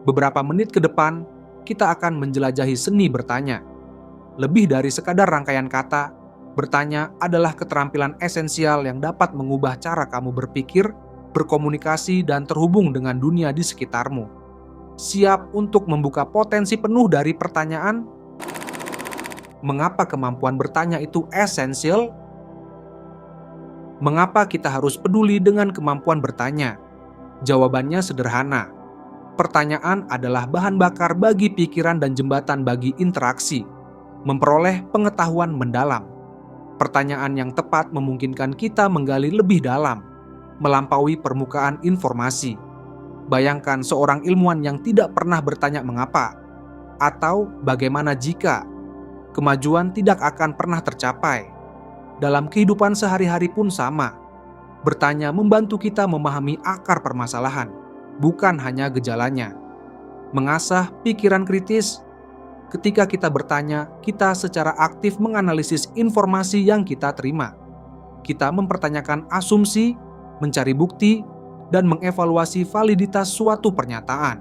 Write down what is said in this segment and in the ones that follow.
Beberapa menit ke depan, kita akan menjelajahi seni bertanya. Lebih dari sekadar rangkaian kata, bertanya adalah keterampilan esensial yang dapat mengubah cara kamu berpikir, berkomunikasi, dan terhubung dengan dunia di sekitarmu. Siap untuk membuka potensi penuh dari pertanyaan? Mengapa kemampuan bertanya itu esensial? Mengapa kita harus peduli dengan kemampuan bertanya? Jawabannya sederhana. Pertanyaan adalah bahan bakar bagi pikiran dan jembatan bagi interaksi, memperoleh pengetahuan mendalam. Pertanyaan yang tepat memungkinkan kita menggali lebih dalam, melampaui permukaan informasi. Bayangkan seorang ilmuwan yang tidak pernah bertanya mengapa, atau bagaimana jika. Kemajuan tidak akan pernah tercapai. Dalam kehidupan sehari-hari pun sama. Bertanya membantu kita memahami akar permasalahan, bukan hanya gejalanya. Mengasah pikiran kritis. Ketika kita bertanya, kita secara aktif menganalisis informasi yang kita terima. Kita mempertanyakan asumsi, mencari bukti, dan mengevaluasi validitas suatu pernyataan.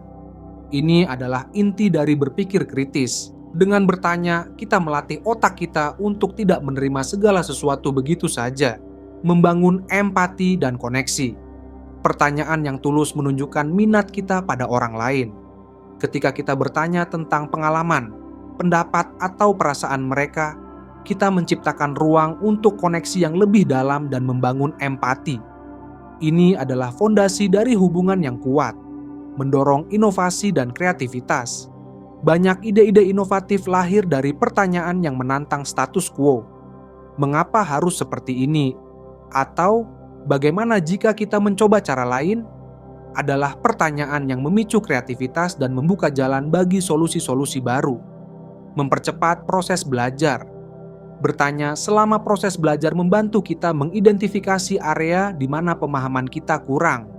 Ini adalah inti dari berpikir kritis. Dengan bertanya, kita melatih otak kita untuk tidak menerima segala sesuatu begitu saja, membangun empati dan koneksi. Pertanyaan yang tulus menunjukkan minat kita pada orang lain. Ketika kita bertanya tentang pengalaman, pendapat, atau perasaan mereka, kita menciptakan ruang untuk koneksi yang lebih dalam dan membangun empati. Ini adalah fondasi dari hubungan yang kuat, mendorong inovasi dan kreativitas. Banyak ide-ide inovatif lahir dari pertanyaan yang menantang status quo. Mengapa harus seperti ini? Atau bagaimana jika kita mencoba cara lain? Adalah pertanyaan yang memicu kreativitas dan membuka jalan bagi solusi-solusi baru. Mempercepat proses belajar. Bertanya selama proses belajar membantu kita mengidentifikasi area di mana pemahaman kita kurang.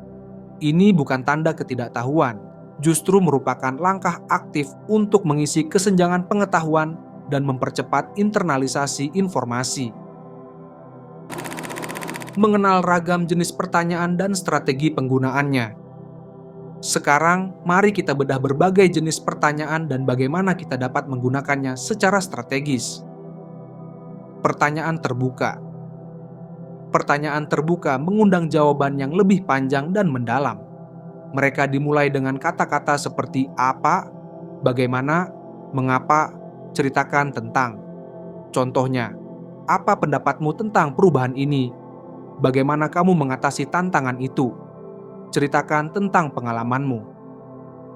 Ini bukan tanda ketidaktahuan, justru merupakan langkah aktif untuk mengisi kesenjangan pengetahuan dan mempercepat internalisasi informasi. Mengenal ragam jenis pertanyaan dan strategi penggunaannya. Sekarang, mari kita bedah berbagai jenis pertanyaan dan bagaimana kita dapat menggunakannya secara strategis. Pertanyaan terbuka. Pertanyaan terbuka mengundang jawaban yang lebih panjang dan mendalam. Mereka dimulai dengan kata-kata seperti apa, bagaimana, mengapa, ceritakan tentang. Contohnya, apa pendapatmu tentang perubahan ini? Bagaimana kamu mengatasi tantangan itu? Ceritakan tentang pengalamanmu.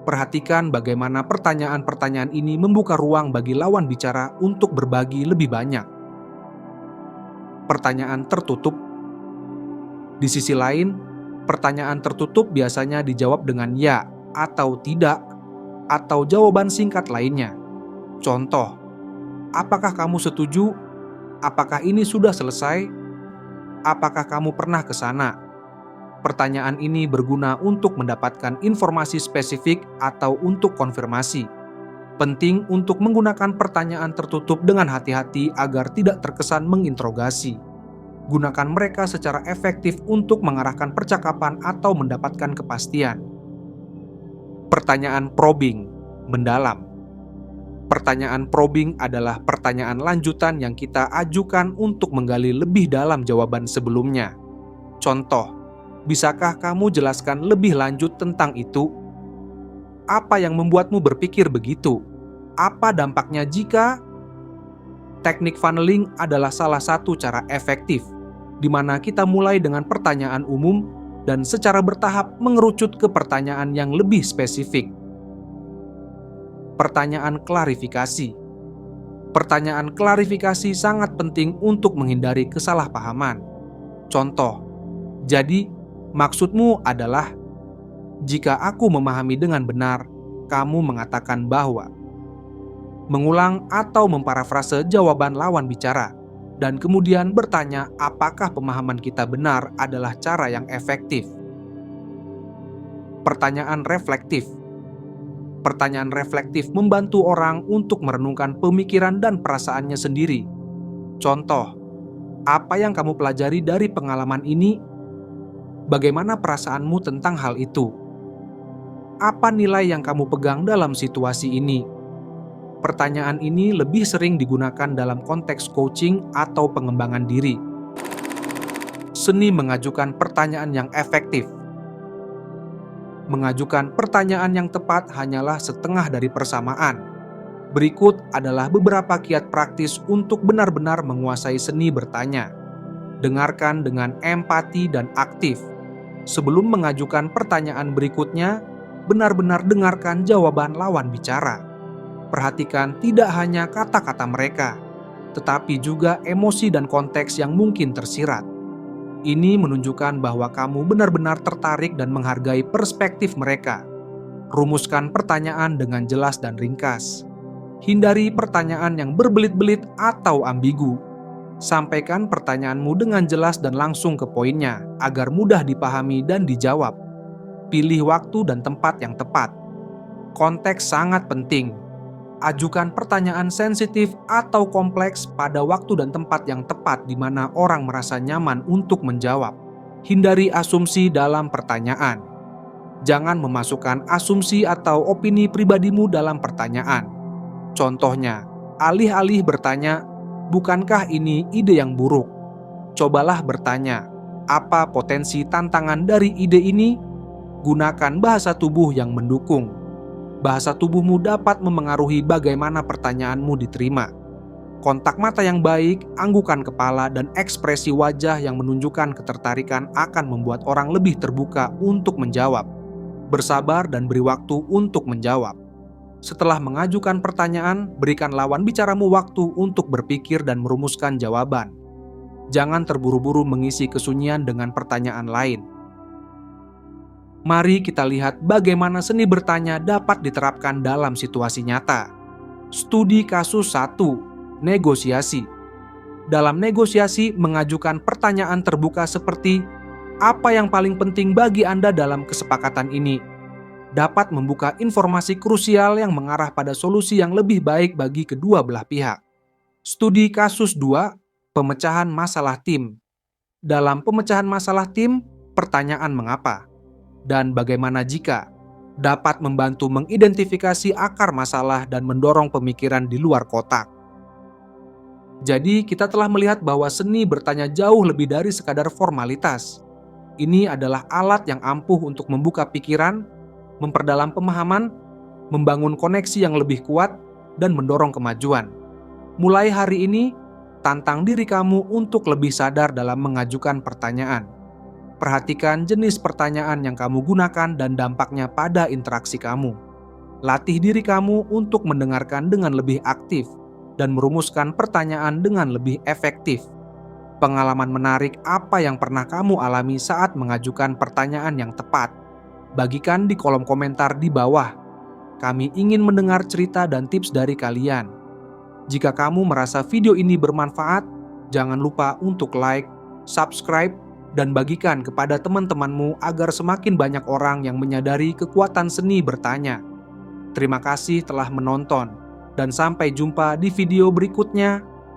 Perhatikan bagaimana pertanyaan-pertanyaan ini membuka ruang bagi lawan bicara untuk berbagi lebih banyak. Pertanyaan tertutup. Di sisi lain, pertanyaan tertutup biasanya dijawab dengan ya atau tidak, atau jawaban singkat lainnya. Contoh, apakah kamu setuju? Apakah ini sudah selesai? Apakah kamu pernah ke sana? Pertanyaan ini berguna untuk mendapatkan informasi spesifik atau untuk konfirmasi. Penting untuk menggunakan pertanyaan tertutup dengan hati-hati agar tidak terkesan menginterogasi. Gunakan mereka secara efektif untuk mengarahkan percakapan atau mendapatkan kepastian. Pertanyaan probing, mendalam. Pertanyaan probing adalah pertanyaan lanjutan yang kita ajukan untuk menggali lebih dalam jawaban sebelumnya. Contoh, bisakah kamu jelaskan lebih lanjut tentang itu? Apa yang membuatmu berpikir begitu? Apa dampaknya jika? Teknik funneling adalah salah satu cara efektif, di mana kita mulai dengan pertanyaan umum dan secara bertahap mengerucut ke pertanyaan yang lebih spesifik. Pertanyaan klarifikasi. Pertanyaan klarifikasi sangat penting untuk menghindari kesalahpahaman. Contoh, jadi maksudmu adalah, jika aku memahami dengan benar, kamu mengatakan bahwa. Mengulang atau memparafrase jawaban lawan bicara, dan kemudian bertanya apakah pemahaman kita benar adalah cara yang efektif. Pertanyaan reflektif. Pertanyaan reflektif membantu orang untuk merenungkan pemikiran dan perasaannya sendiri. Contoh, apa yang kamu pelajari dari pengalaman ini? Bagaimana perasaanmu tentang hal itu? apa nilai yang kamu pegang dalam situasi ini? Pertanyaan ini lebih sering digunakan dalam konteks coaching atau pengembangan diri. Seni mengajukan pertanyaan yang efektif. Mengajukan pertanyaan yang tepat hanyalah setengah dari persamaan. Berikut adalah beberapa kiat praktis untuk benar-benar menguasai seni bertanya. Dengarkan dengan empati dan aktif. Sebelum mengajukan pertanyaan berikutnya, benar-benar dengarkan jawaban lawan bicara. Perhatikan tidak hanya kata-kata mereka, tetapi juga emosi dan konteks yang mungkin tersirat. Ini menunjukkan bahwa kamu benar-benar tertarik dan menghargai perspektif mereka. Rumuskan pertanyaan dengan jelas dan ringkas. Hindari pertanyaan yang berbelit-belit atau ambigu. Sampaikan pertanyaanmu dengan jelas dan langsung ke poinnya, agar mudah dipahami dan dijawab. Pilih waktu dan tempat yang tepat. Konteks sangat penting. Ajukan pertanyaan sensitif atau kompleks pada waktu dan tempat yang tepat di mana orang merasa nyaman untuk menjawab. Hindari asumsi dalam pertanyaan. Jangan memasukkan asumsi atau opini pribadimu dalam pertanyaan. Contohnya, alih-alih bertanya, "Bukankah ini ide yang buruk?" Cobalah bertanya, "Apa potensi tantangan dari ide ini?" Gunakan bahasa tubuh yang mendukung. Bahasa tubuhmu dapat memengaruhi bagaimana pertanyaanmu diterima. Kontak mata yang baik, anggukan kepala, dan ekspresi wajah yang menunjukkan ketertarikan akan membuat orang lebih terbuka untuk menjawab. Bersabar dan beri waktu untuk menjawab. Setelah mengajukan pertanyaan, berikan lawan bicaramu waktu untuk berpikir dan merumuskan jawaban. Jangan terburu-buru mengisi kesunyian dengan pertanyaan lain. Mari kita lihat bagaimana seni bertanya dapat diterapkan dalam situasi nyata. Studi kasus 1. Negosiasi. Dalam negosiasi, mengajukan pertanyaan terbuka seperti, "Apa yang paling penting bagi Anda dalam kesepakatan ini?" dapat membuka informasi krusial yang mengarah pada solusi yang lebih baik bagi kedua belah pihak. Studi kasus 2. Pemecahan masalah tim. Dalam pemecahan masalah tim, pertanyaan mengapa dan bagaimana jika dapat membantu mengidentifikasi akar masalah dan mendorong pemikiran di luar kotak. Jadi, kita telah melihat bahwa seni bertanya jauh lebih dari sekadar formalitas. Ini adalah alat yang ampuh untuk membuka pikiran, memperdalam pemahaman, membangun koneksi yang lebih kuat, dan mendorong kemajuan. Mulai hari ini, tantang diri kamu untuk lebih sadar dalam mengajukan pertanyaan. Perhatikan jenis pertanyaan yang kamu gunakan dan dampaknya pada interaksi kamu. Latih diri kamu untuk mendengarkan dengan lebih aktif dan merumuskan pertanyaan dengan lebih efektif. Pengalaman menarik apa yang pernah kamu alami saat mengajukan pertanyaan yang tepat? Bagikan di kolom komentar di bawah. Kami ingin mendengar cerita dan tips dari kalian. Jika kamu merasa video ini bermanfaat, jangan lupa untuk like, subscribe, dan bagikan kepada teman-temanmu agar semakin banyak orang yang menyadari kekuatan seni bertanya. Terima kasih telah menonton, dan sampai jumpa di video berikutnya.